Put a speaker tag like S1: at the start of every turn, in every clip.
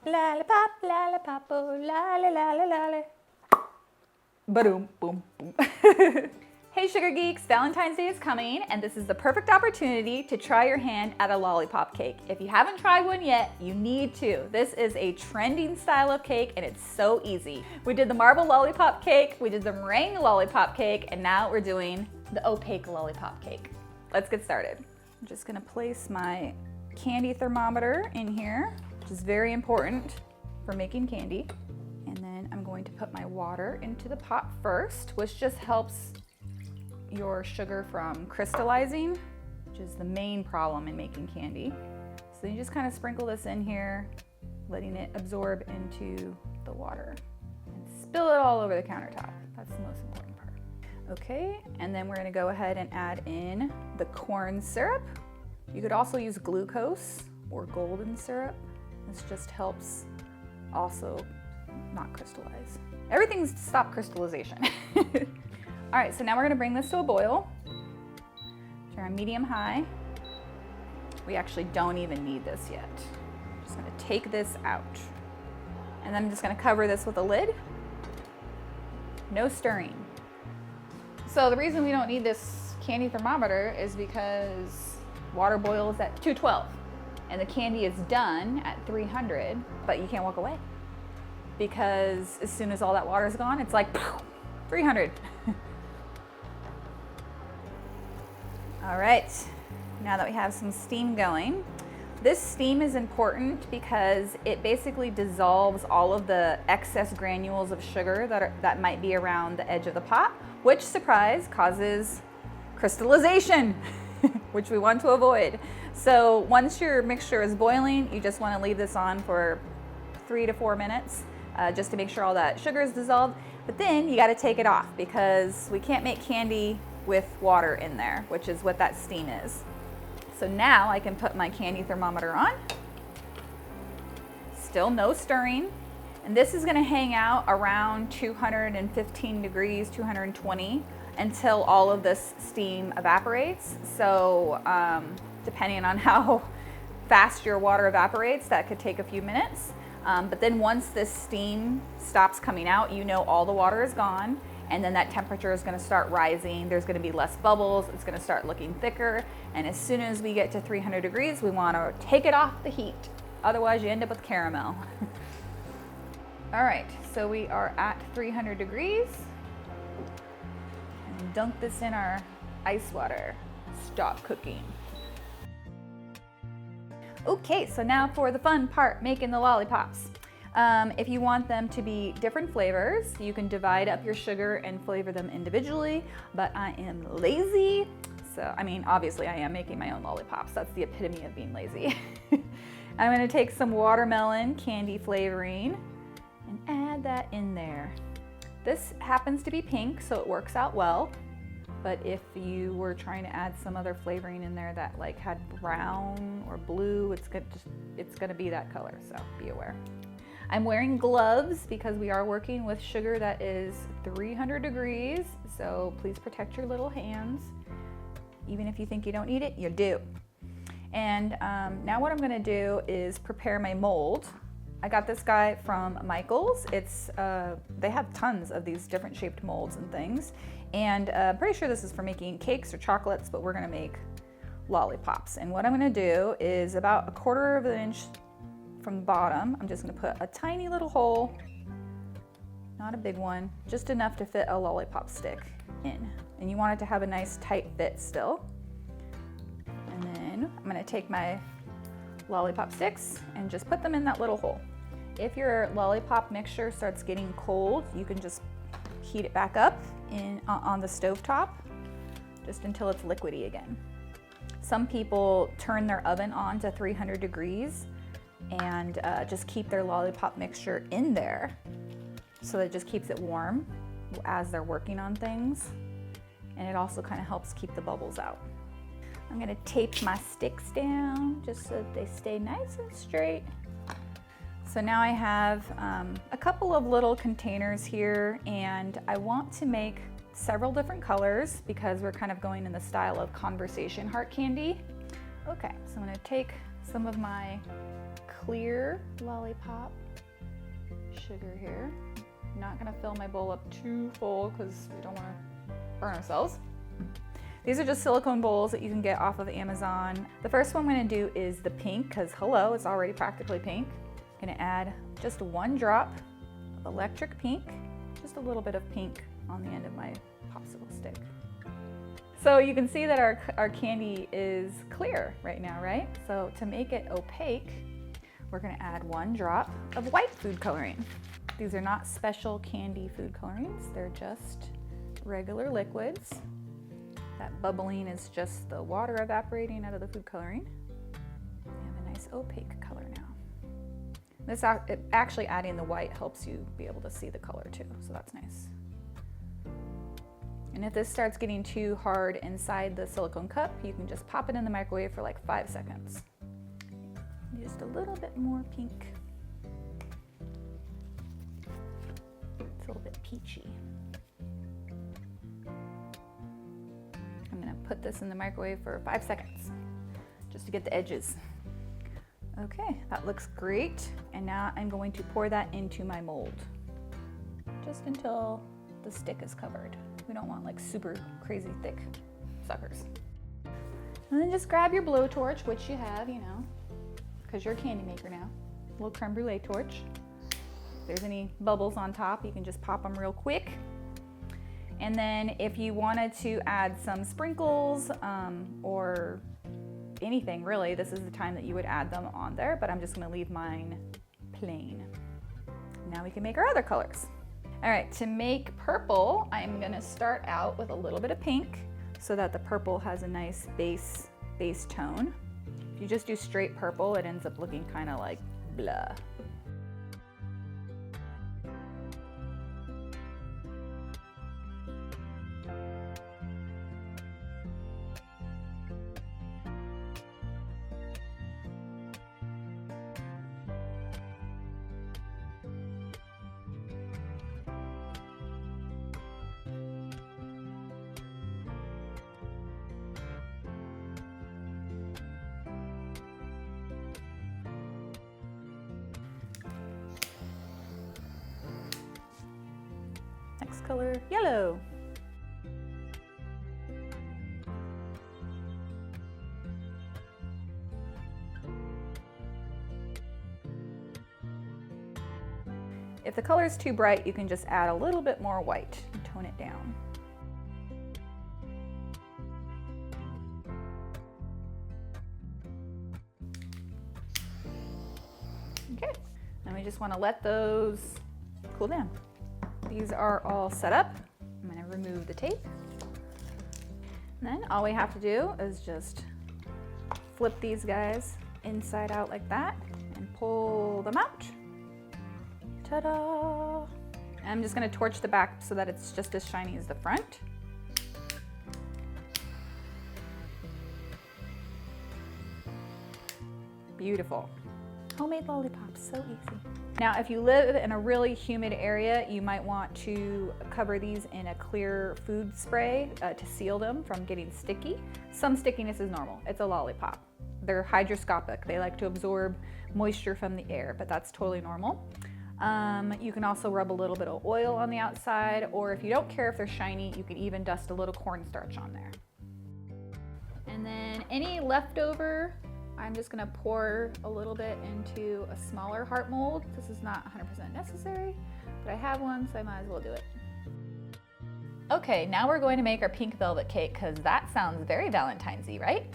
S1: Lollipop, lollipop, oh, lolly, lolly, lolly. Ba-doom, boom, boom. Hey Sugar Geeks, Valentine's Day is coming and this is the perfect opportunity to try your hand at a lollipop cake. If you haven't tried one yet, you need to. This is a trending style of cake and it's so easy. We did the marble lollipop cake, we did the meringue lollipop cake, and now we're doing the opaque lollipop cake. Let's get started. I'm just gonna place my candy thermometer in here, which is very important for making candy. And then I'm going to put my water into the pot first, which just helps your sugar from crystallizing, which is the main problem in making candy. So you just kind of sprinkle this in here, letting it absorb into the water and spill it all over the countertop. That's the most important part. Okay, and then we're gonna go ahead and add in the corn syrup. You could also use glucose or golden syrup. This just helps also not crystallize. Everything's to stop crystallization. All right, so now we're gonna bring this to a boil. Turn on medium-high. We actually don't even need this yet. I'm just gonna take this out. And then I'm just gonna cover this with a lid. No stirring. So the reason we don't need this candy thermometer is because water boils at 212 and the candy is done at 300, but you can't walk away because as soon as all that water is gone, it's like 300. All right, now that we have some steam going, this steam is important because it basically dissolves all of the excess granules of sugar that might be around the edge of the pot, which, surprise, causes crystallization, which we want to avoid. So once your mixture is boiling, you just want to leave this on for 3 to 4 minutes just to make sure all that sugar is dissolved. But then you got to take it off because we can't make candy with water in there, which is what that steam is. So now I can put my candy thermometer on. Still no stirring. And this is gonna hang out around 215 degrees, 220, until all of this steam evaporates. So depending on how fast your water evaporates, that could take a few minutes. But then once this steam stops coming out, you know all the water is gone. And then that temperature is going to start rising. There's going to be less bubbles. It's going to start looking thicker. And as soon as we get to 300 degrees, we want to take it off the heat. Otherwise, you end up with caramel. All right, so we are at 300 degrees. And dunk this in our ice water. Stop cooking. Okay, so now for the fun part, making the lollipops. If you want them to be different flavors, you can divide up your sugar and flavor them individually, but I am lazy. So, I mean, obviously I am making my own lollipops. That's the epitome of being lazy. I'm gonna take some watermelon candy flavoring and add that in there. This happens to be pink, so it works out well. But if you were trying to add some other flavoring in there that like had brown or blue, it's gonna be that color, so be aware. I'm wearing gloves because we are working with sugar that is 300 degrees, so please protect your little hands. Even if you think you don't need it, you do. And now what I'm gonna do is prepare my mold. I got this guy from Michael's. They have tons of these different shaped molds and things. And I'm pretty sure this is for making cakes or chocolates, but we're gonna make lollipops. And what I'm gonna do is about 1/4 of an inch from the bottom, I'm just gonna put a tiny little hole, not a big one, just enough to fit a lollipop stick in. And you want it to have a nice tight fit still. And then I'm gonna take my lollipop sticks and just put them in that little hole. If your lollipop mixture starts getting cold, you can just heat it back up on the stovetop, just until it's liquidy again. Some people turn their oven on to 300 degrees and just keep their lollipop mixture in there so that it just keeps it warm as they're working on things. And it also kind of helps keep the bubbles out. I'm gonna tape my sticks down just so that they stay nice and straight. So now I have a couple of little containers here, and I want to make several different colors because we're kind of going in the style of conversation heart candy. Okay, so I'm gonna take some of my clear lollipop sugar here. I'm not gonna fill my bowl up too full because we don't wanna burn ourselves. These are just silicone bowls that you can get off of Amazon. The first one I'm gonna do is the pink, because hello, it's already practically pink. I'm gonna add just 1 drop of electric pink, just a little bit of pink on the end of my popsicle stick. So you can see that our candy is clear right now, right? So to make it opaque, we're gonna add 1 drop of white food coloring. These are not special candy food colorings, they're just regular liquids. That bubbling is just the water evaporating out of the food coloring. We have a nice opaque color now. Actually adding the white helps you be able to see the color too, so that's nice. And if this starts getting too hard inside the silicone cup, you can just pop it in the microwave for like 5 seconds. Just a little bit more pink. It's a little bit peachy. I'm gonna put this in the microwave for 5 seconds, just to get the edges. Okay, that looks great. And now I'm going to pour that into my mold, just until the stick is covered. We don't want like super crazy thick suckers. And then just grab your blowtorch, which you have, you know, because you're a candy maker now. A little creme brulee torch. If there's any bubbles on top, you can just pop them real quick. And then if you wanted to add some sprinkles or anything really, this is the time that you would add them on there, but I'm just gonna leave mine plain. Now we can make our other colors. All right, to make purple, I'm gonna start out with a little bit of pink so that the purple has a nice base tone. If you just do straight purple, it ends up looking kind of like blah. Next color, yellow. If the color is too bright, you can just add a little bit more white and tone it down. Okay, and we just want to let those cool down. These are all set up. I'm going to remove the tape. And then all we have to do is just flip these guys inside out like that and pull them out. Ta-da! I'm just going to torch the back so that it's just as shiny as the front. Beautiful. Homemade lollipops, so easy. Now, if you live in a really humid area, you might want to cover these in a clear food spray to seal them from getting sticky. Some stickiness is normal. It's a lollipop. They're hygroscopic. They like to absorb moisture from the air, but that's totally normal. You can also rub a little bit of oil on the outside, or if you don't care if they're shiny, you can even dust a little cornstarch on there. And then any leftover, I'm just gonna pour a little bit into a smaller heart mold. This is not 100% necessary, but I have one, so I might as well do it. Okay, now we're going to make our pink velvet cake, because that sounds very Valentine's-y, right?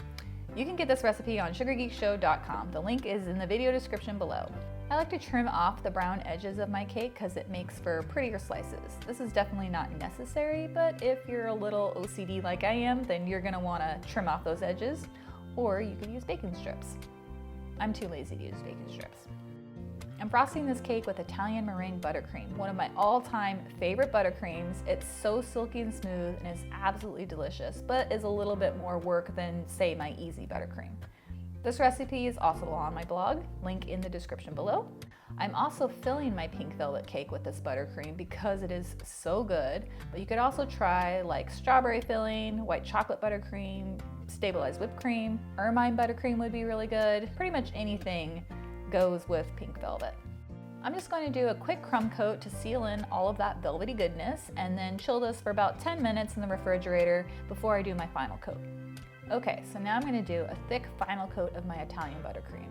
S1: You can get this recipe on sugargeekshow.com. The link is in the video description below. I like to trim off the brown edges of my cake because it makes for prettier slices. This is definitely not necessary, but if you're a little OCD like I am, then you're gonna wanna trim off those edges, or you could use baking strips. I'm too lazy to use baking strips. I'm frosting this cake with Italian meringue buttercream, one of my all-time favorite buttercreams. It's so silky and smooth and is absolutely delicious, but is a little bit more work than, say, my easy buttercream. This recipe is also on my blog, link in the description below. I'm also filling my pink velvet cake with this buttercream because it is so good, but you could also try like strawberry filling, white chocolate buttercream, stabilized whipped cream, ermine buttercream would be really good. Pretty much anything goes with pink velvet. I'm just going to do a quick crumb coat to seal in all of that velvety goodness and then chill this for about 10 minutes in the refrigerator before I do my final coat. Okay, so now I'm going to do a thick final coat of my Italian buttercream.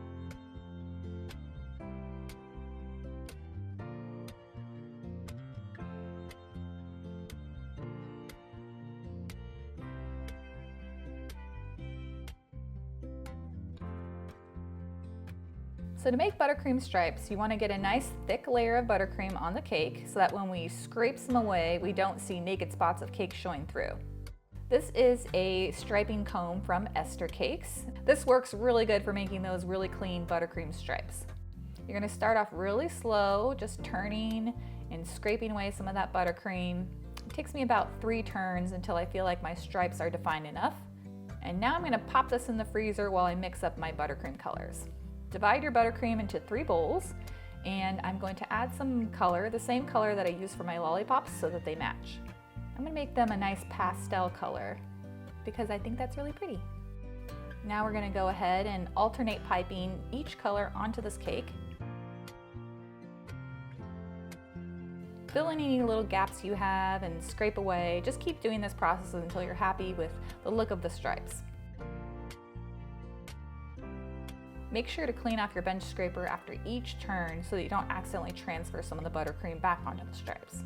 S1: So to make buttercream stripes, you want to get a nice thick layer of buttercream on the cake so that when we scrape some away, we don't see naked spots of cake showing through. This is a striping comb from Esther Cakes. This works really good for making those really clean buttercream stripes. You're going to start off really slow, just turning and scraping away some of that buttercream. It takes me about 3 turns until I feel like my stripes are defined enough. And now I'm going to pop this in the freezer while I mix up my buttercream colors. Divide your buttercream into 3 bowls, and I'm going to add some color, the same color that I use for my lollipops so that they match. I'm going to make them a nice pastel color because I think that's really pretty. Now we're going to go ahead and alternate piping each color onto this cake. Fill in any little gaps you have and scrape away. Just keep doing this process until you're happy with the look of the stripes. Make sure to clean off your bench scraper after each turn so that you don't accidentally transfer some of the buttercream back onto the stripes.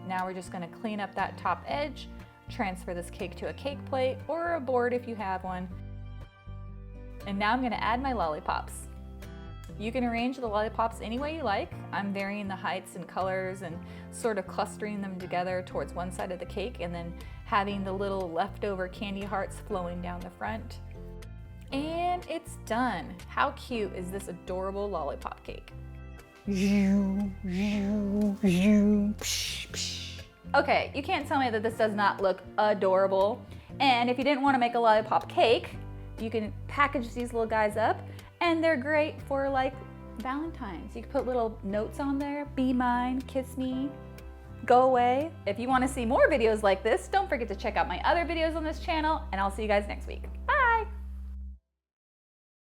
S1: Now we're just going to clean up that top edge, transfer this cake to a cake plate or a board if you have one. And now I'm going to add my lollipops. You can arrange the lollipops any way you like. I'm varying the heights and colors and sort of clustering them together towards one side of the cake and then having the little leftover candy hearts flowing down the front. And it's done. How cute is this adorable lollipop cake? Okay, you can't tell me that this does not look adorable. And if you didn't want to make a lollipop cake, you can package these little guys up. And they're great for like Valentine's. You can put little notes on there, be mine, kiss me, go away. If you want to see more videos like this, don't forget to check out my other videos on this channel, and I'll see you guys next week.